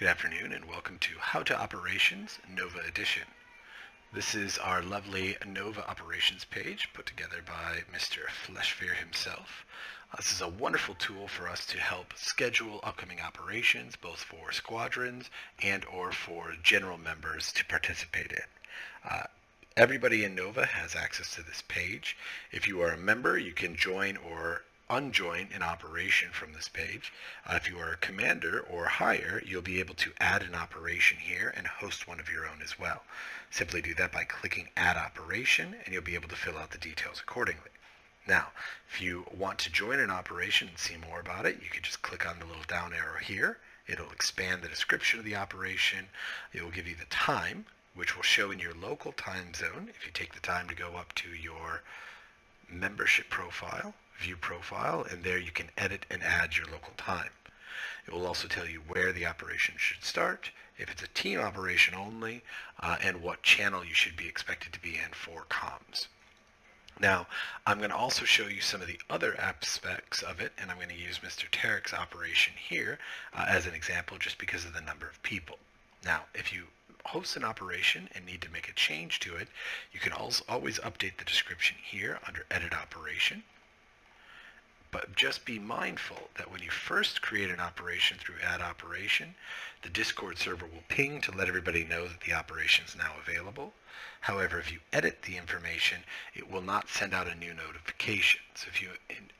Good afternoon and welcome to How to Operations Nova Edition. This is our lovely Nova Operations page put together by Mr. Fleshfear himself. This is a wonderful tool for us to help schedule upcoming operations both for squadrons and or for general members to participate in. Everybody in Nova has access to this page. If you are a member, you can join or unjoin an operation from this page. If you are a commander or higher, you'll be able to add an operation here and host one of your own as well. Simply do that by clicking Add Operation, and you'll be able to fill out the details accordingly. Now, if you want to join an operation and see more about it, you can just click on the little down arrow here. It'll expand the description of the operation. It will give you the time, which will show in your local time zone if you take the time to go up to your membership profile, view profile, and there you can edit and add your local time. It will also tell you where the operation should start, if it's a team operation only, and what channel you should be expected to be in for comms. Now, I'm going to also show you some of the other aspects of it, and I'm going to use Mr. Tarek's operation here as an example just because of the number of people. Now, if you host an operation and need to make a change to it, you can also always update the description here under Edit Operation. But just be mindful that when you first create an operation through Add Operation, the Discord server will ping to let everybody know that the operation is now available. However, if you edit the information, it will not send out a new notification. So if you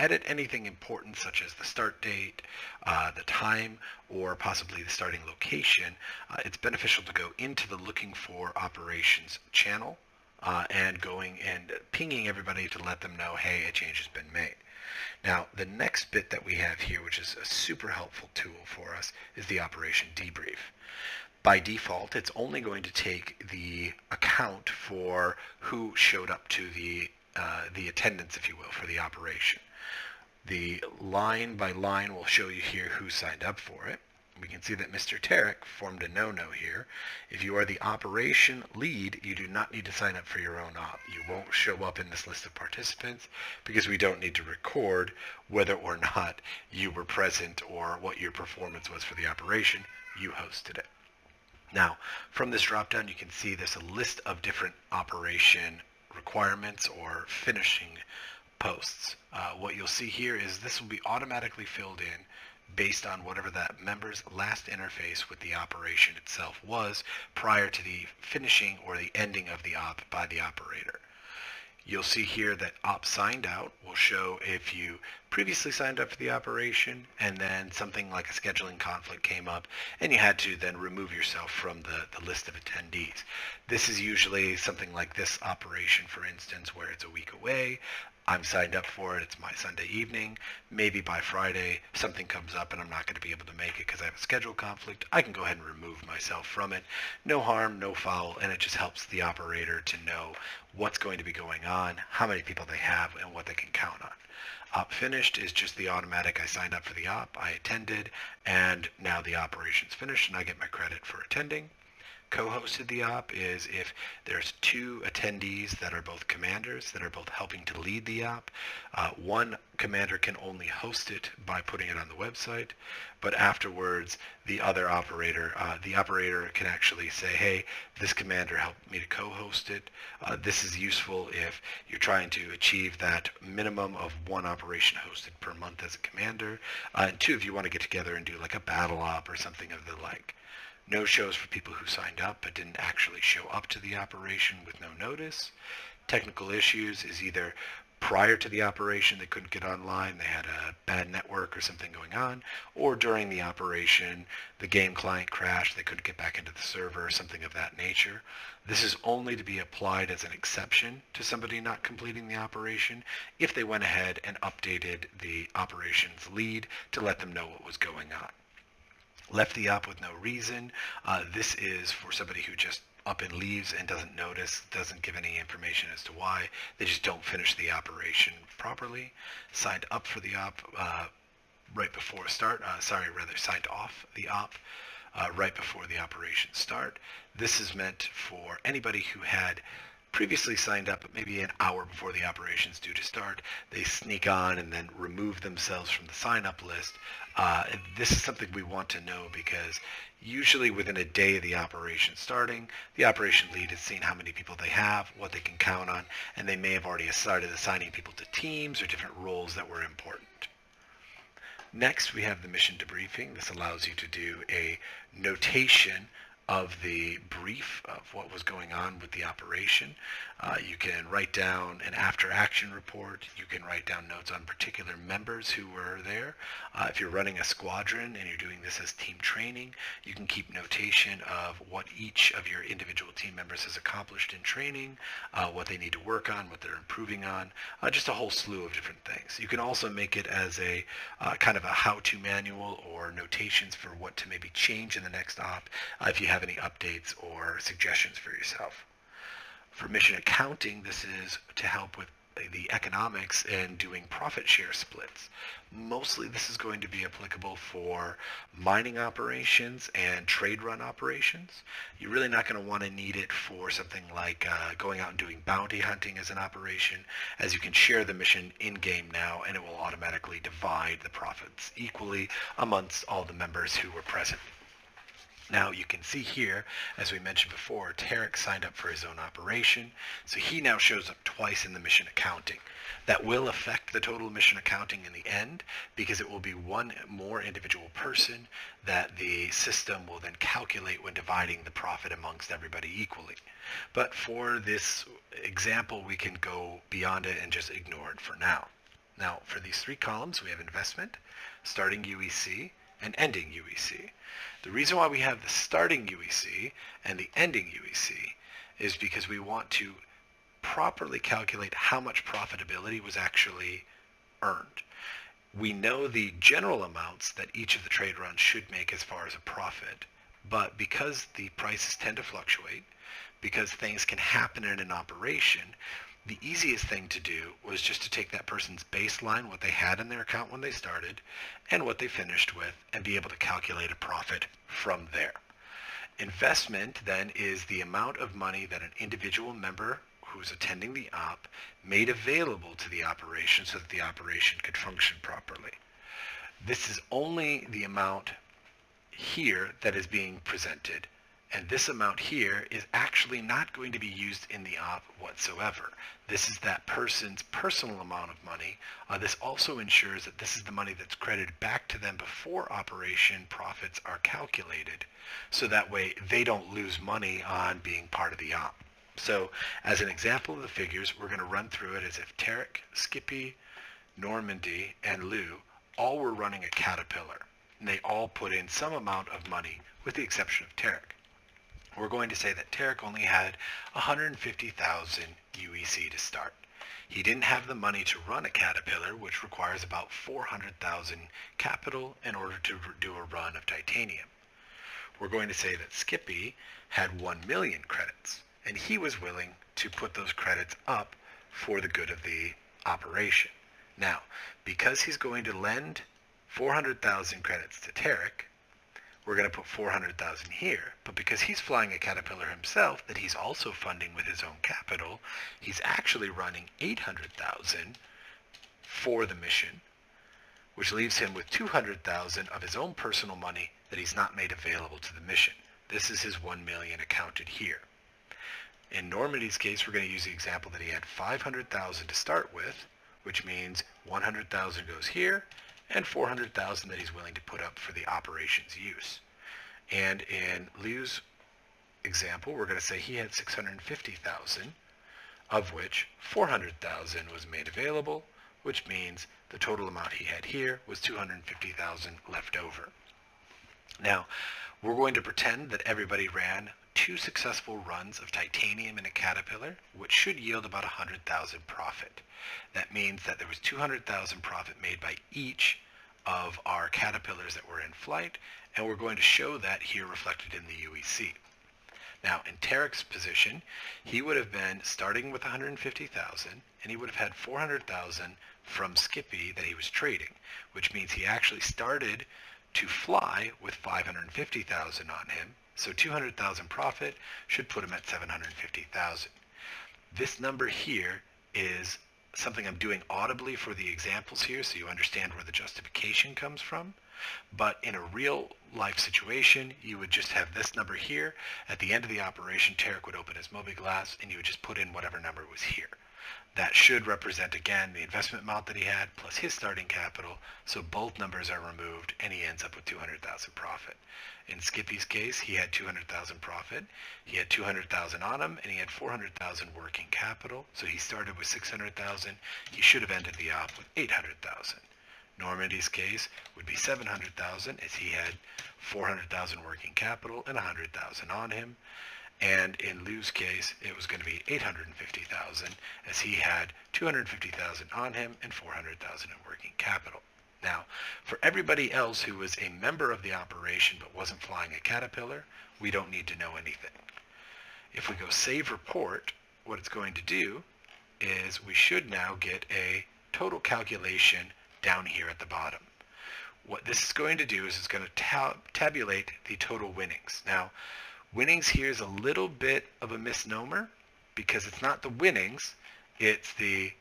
edit anything important, such as the start date, the time, or possibly the starting location, it's beneficial to go into the Looking for Operations channel and going and pinging everybody to let them know, hey, a change has been made. Now, the next bit that we have here, which is a super helpful tool for us, is the Operation Debrief. By default, it's only going to take the account for who showed up to the attendance, if you will, for the operation. The line by line will show you here who signed up for it. We can see that Mr. Tarek formed a no-no here. If you are the operation lead, you do not need to sign up for your own op. You won't show up in this list of participants because we don't need to record whether or not you were present or what your performance was for the operation. You hosted it. Now, from this drop-down, you can see there's a list of different operation requirements or finishing posts. What you'll see here is this will be automatically filled in based on whatever that member's last interface with the operation itself was prior to the finishing or the ending of the op by the operator. You'll see here that op signed out will show if you previously signed up for the operation and then something like a scheduling conflict came up and you had to then remove yourself from the list of attendees. This is usually something like this operation, for instance, where it's a week away. I'm signed up for it. It's my Sunday evening. Maybe by Friday something comes up and I'm not going to be able to make it because I have a schedule conflict. I can go ahead and remove myself from it. No harm, no foul, and it just helps the operator to know what's going to be going on, how many people they have, and what they can count on. Op finished is just the automatic I signed up for the op, I attended, and now the operation's finished and I get my credit for attending. Co-hosted the op is if there's two attendees that are both commanders that are both helping to lead the op. One commander can only host it by putting it on the website, but afterwards the other operator, can actually say, hey, this commander helped me to co-host it. This is useful if you're trying to achieve that minimum of one operation hosted per month as a commander, and two, if you want to get together and do like a battle op or something of the like. No shows for people who signed up but didn't actually show up to the operation with no notice. Technical issues is either prior to the operation they couldn't get online, they had a bad network or something going on, or during the operation the game client crashed, they couldn't get back into the server, something of that nature. This is only to be applied as an exception to somebody not completing the operation if they went ahead and updated the operations lead to let them know what was going on. Left the op with no reason. This is for somebody who just up and leaves and doesn't notice, doesn't give any information as to why. They just don't finish the operation properly. Signed up for the op right before start. Signed off the op right before the operation start. This is meant for anybody who had previously signed up maybe an hour before the operation's due to start. They sneak on and then remove themselves from the sign-up list. This is something we want to know because usually within a day of the operation starting, the operation lead has seen how many people they have, what they can count on, and they may have already started assigning people to teams or different roles that were important. Next, we have the mission debriefing. This allows you to do a notation of the brief of what was going on with the operation. You can write down an after-action report. You can write down notes on particular members who were there. If you're running a squadron and you're doing this as team training, you can keep notation of what each of your individual team members has accomplished in training, what they need to work on, what they're improving on, just a whole slew of different things. You can also make it as a kind of a how-to manual or notations for what to maybe change in the next op if you have any updates or suggestions for yourself. For mission accounting, this is to help with the economics and doing profit share splits. Mostly this is going to be applicable for mining operations and trade run operations. You're really not going to want to need it for something like going out and doing bounty hunting as an operation, as you can share the mission in-game now and it will automatically divide the profits equally amongst all the members who were present. Now you can see here, as we mentioned before, Tarek signed up for his own operation, so he now shows up twice in the mission accounting. That will affect the total mission accounting in the end, because it will be one more individual person that the system will then calculate when dividing the profit amongst everybody equally. But for this example, we can go beyond it and just ignore it for now. Now, for these three columns, we have investment, starting UEC, and ending UEC. The reason why we have the starting UEC and the ending UEC is because we want to properly calculate how much profitability was actually earned. We know the general amounts that each of the trade runs should make as far as a profit, but because the prices tend to fluctuate, because things can happen in an operation, the easiest thing to do was just to take that person's baseline, what they had in their account when they started, and what they finished with, and be able to calculate a profit from there. Investment then is the amount of money that an individual member who's attending the op made available to the operation so that the operation could function properly. This is only the amount here that is being presented. And this amount here is actually not going to be used in the op whatsoever. This is that person's personal amount of money. This also ensures that this is the money that's credited back to them before operation profits are calculated. So that way they don't lose money on being part of the op. So as an example of the figures, we're going to run through it as if Tarek, Skippy, Normandy, and Lou all were running a Caterpillar. And they all put in some amount of money with the exception of Tarek. We're going to say that Tarek only had 150,000 UEC to start. He didn't have the money to run a Caterpillar, which requires about 400,000 capital in order to do a run of titanium. We're going to say that Skippy had 1 million credits, and he was willing to put those credits up for the good of the operation. Now, because he's going to lend 400,000 credits to Tarek, we're going to put 400,000 here, but because he's flying a Caterpillar himself that he's also funding with his own capital, he's actually running 800,000 for the mission, which leaves him with 200,000 of his own personal money that he's not made available to the mission. This is his 1 million accounted here. In Normandy's case, we're going to use the example that he had 500,000 to start with, which means 100,000 goes here, and 400,000 that he's willing to put up for the operation's use. And in Liu's example, we're going to say he had 650,000, of which 400,000 was made available, which means the total amount he had here was 250,000 left over. Now, we're going to pretend that everybody ran 2 successful runs of titanium in a Caterpillar, which should yield about 100,000 profit. That means that there was 200,000 profit made by each of our Caterpillars that were in flight, and we're going to show that here reflected in the UEC. Now, in Tarek's position, he would have been starting with 150,000, and he would have had 400,000 from Skippy that he was trading, which means he actually started to fly with 550,000 on him, so 200,000 profit should put him at 750,000. This number here is something I'm doing audibly for the examples here so you understand where the justification comes from. But in a real life situation, you would just have this number here. At the end of the operation, Tarek would open his mobiGlas and you would just put in whatever number was here. That should represent, again, the investment amount that he had plus his starting capital. So both numbers are removed and he ends up with 200,000 profit. In Skippy's case, he had 200,000 profit. He had 200,000 on him and he had 400,000 working capital. So he started with 600,000. He should have ended the op with 800,000. Normandy's case would be 700,000 as he had 400,000 working capital and 100,000 on him. And in Lou's case, it was going to be 850,000 as he had 250,000 on him and 400,000 in working capital. Now, for everybody else who was a member of the operation but wasn't flying a Caterpillar, we don't need to know anything. If we go save report, what it's going to do is we should now get a total calculation down here at the bottom. What this is going to do is it's going to tabulate the total winnings. Now, winnings here is a little bit of a misnomer because it's not the winnings, it's the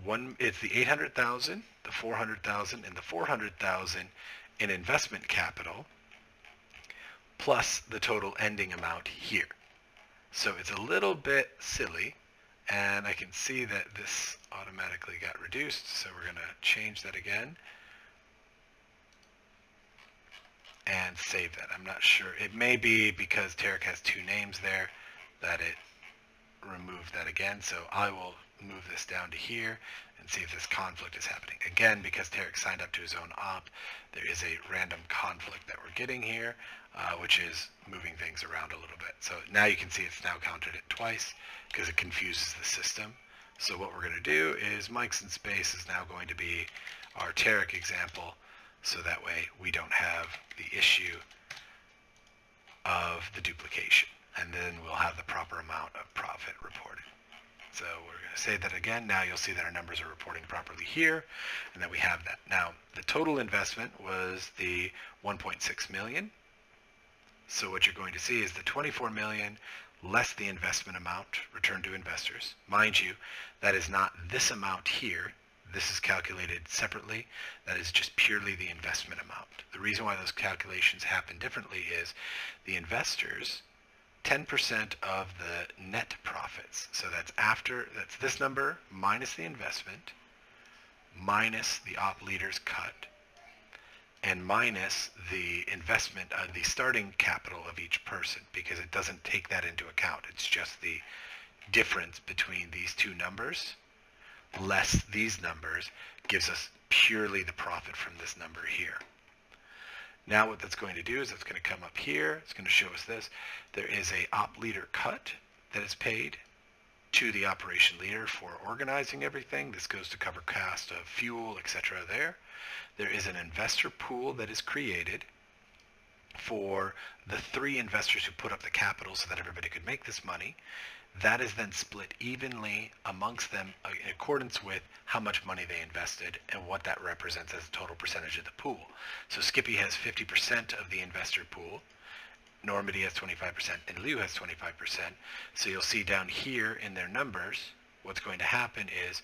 800,000, the 400,000, and the 400,000 in investment capital plus the total ending amount here. So it's a little bit silly, and I can see that this automatically got reduced, so we're going to change that again and save that. I'm not sure. It may be because Tarek has two names there that it removed that again, so I will move this down to here and see if this conflict is happening. Again, because Tarek signed up to his own op, there is a random conflict that we're getting here, which is moving things around a little bit. So now you can see it's now counted it twice because it confuses the system. So what we're going to do is Mike's in space is now going to be our Tarek example, so that way we don't have the issue of the duplication. And then we'll have the proper amount of profit reported. So we're going to say that again. Now you'll see that our numbers are reporting properly here, and that we have that. Now, the total investment was the 1.6 million. So what you're going to see is the 24 million less the investment amount returned to investors. Mind you, that is not this amount here. This is calculated separately. That is just purely the investment amount. The reason why those calculations happen differently is the investors 10% of the net profits. So that's this number minus the investment, minus the op leader's cut, and minus the investment of the starting capital of each person, because it doesn't take that into account. It's just the difference between these two numbers less these numbers gives us purely the profit from this number here. Now what that's going to do is it's going to come up here. It's going to show us this. There is a op leader cut that is paid to the operation leader for organizing everything. This goes to cover cost of fuel, etc. there. There is an investor pool that is created for the 3 investors who put up the capital so that everybody could make this money. That is then split evenly amongst them in accordance with how much money they invested and what that represents as a total percentage of the pool. So Skippy has 50% of the investor pool, Normandy has 25%, and Lou has 25%. So you'll see down here in their numbers, what's going to happen is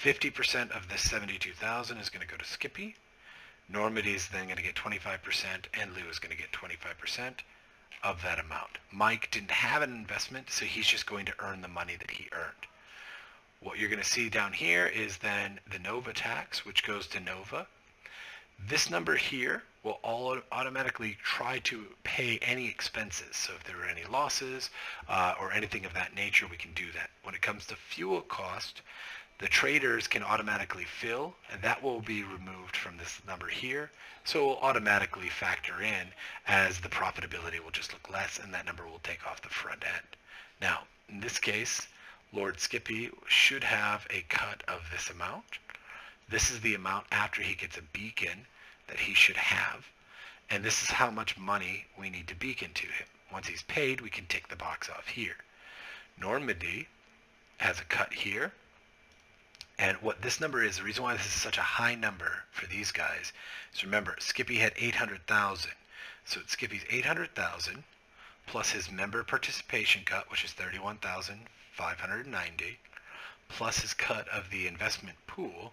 50% of this 72,000 is going to go to Skippy. Normandy is then going to get 25%, and Lou is going to get 25% of that amount. Mike didn't have an investment, so he's just going to earn the money that he earned. What you're going to see down here is then the Nova tax, which goes to Nova. This number here will automatically try to pay any expenses. So if there are any losses or anything of that nature, we can do that. When it comes to fuel cost, the traders can automatically fill, and that will be removed from this number here. So it will automatically factor in as the profitability will just look less, and that number will take off the front end. Now, in this case, Lord Skippy should have a cut of this amount. This is the amount after he gets a beacon that he should have, and this is how much money we need to beacon to him. Once he's paid, we can tick the box off here. Normandy has a cut here. And what this number is, the reason why this is such a high number for these guys is, remember, Skippy had 800,000. So Skippy's 800,000 plus his member participation cut, which is $31,590, plus his cut of the investment pool,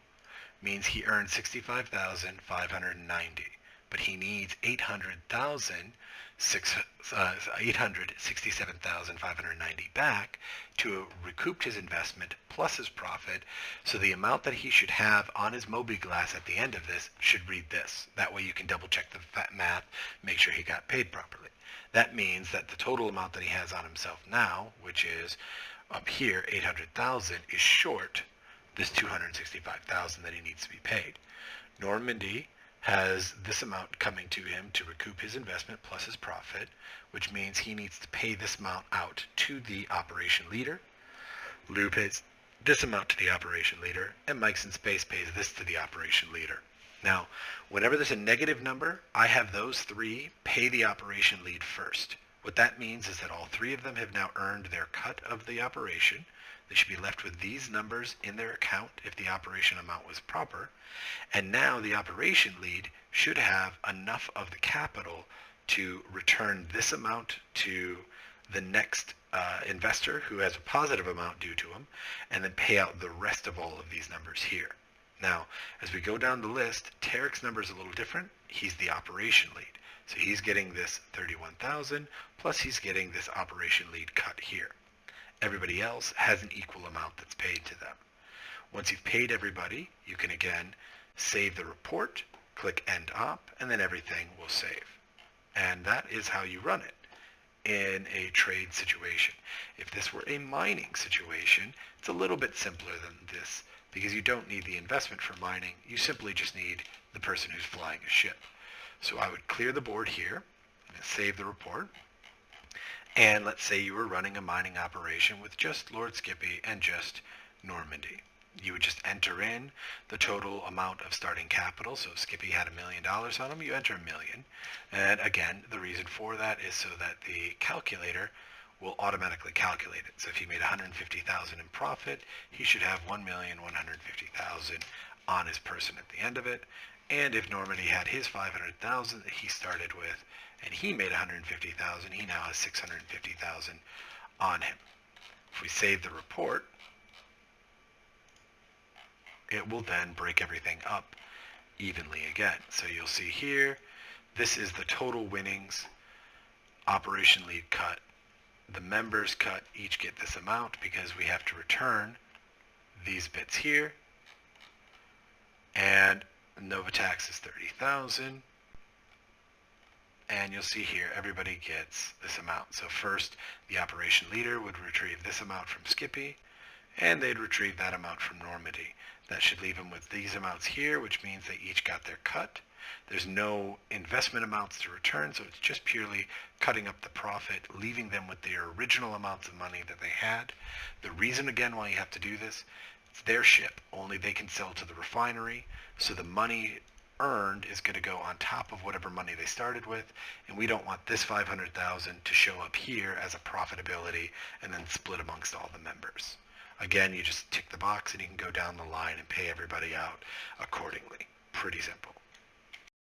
means he earned $65,590, but he needs $867,590 back to recoup his investment plus his profit. So the amount that he should have on his mobiGlas at the end of this should read this. That way you can double check the math, make sure he got paid properly. That means that the total amount that he has on himself now, which is up here, 800,000, is short this 265,000 that he needs to be paid. Normandy has this amount coming to him to recoup his investment plus his profit, which means he needs to pay this amount out to the operation leader. Lou pays this amount to the operation leader, and Mike's in Space pays this to the operation leader. Now, whenever there's a negative number, I have those three pay the operation lead first. What that means is that all three of them have now earned their cut of the operation. They should be left with these numbers in their account if the operation amount was proper. And now the operation lead should have enough of the capital to return this amount to the next investor who has a positive amount due to him, and then pay out the rest of all of these numbers here. Now, as we go down the list, Tarek's number is a little different. He's the operation lead. So he's getting this 31,000, plus he's getting this operation lead cut here. Everybody else has an equal amount that's paid to them. Once you've paid everybody, you can again save the report, click End Op, and then everything will save. And that is how you run it in a trade situation. If this were a mining situation, it's a little bit simpler than this because you don't need the investment for mining. You simply just need the person who's flying a ship. So I would clear the board here, save the report, and let's say you were running a mining operation with just Lord Skippy and just Normandy. You would just enter in the total amount of starting capital. So if Skippy had $1 million on him, you enter $1 million. And again, the reason for that is so that the calculator will automatically calculate it. So if he made $150,000 in profit, he should have $1,150,000 on his person at the end of it. And if Normandy had his $500,000 that he started with, and he made $150,000, he now has $650,000 on him. If we save the report, it will then break everything up evenly again. So you'll see here, this is the total winnings, operation lead cut. The members cut each get this amount because we have to return these bits here. And Novatax is 30,000. And you'll see here, everybody gets this amount. So first, the operation leader would retrieve this amount from Skippy, and they'd retrieve that amount from Normandy. That should leave them with these amounts here, which means they each got their cut. There's no investment amounts to return, so it's just purely cutting up the profit, leaving them with their original amounts of money that they had. The reason, again, why you have to do this, it's their ship. Only they can sell to the refinery, so the money earned is going to go on top of whatever money they started with, and we don't want this $500,000 to show up here as a profitability and then split amongst all the members. Again, you just tick the box and you can go down the line and pay everybody out accordingly. Pretty simple.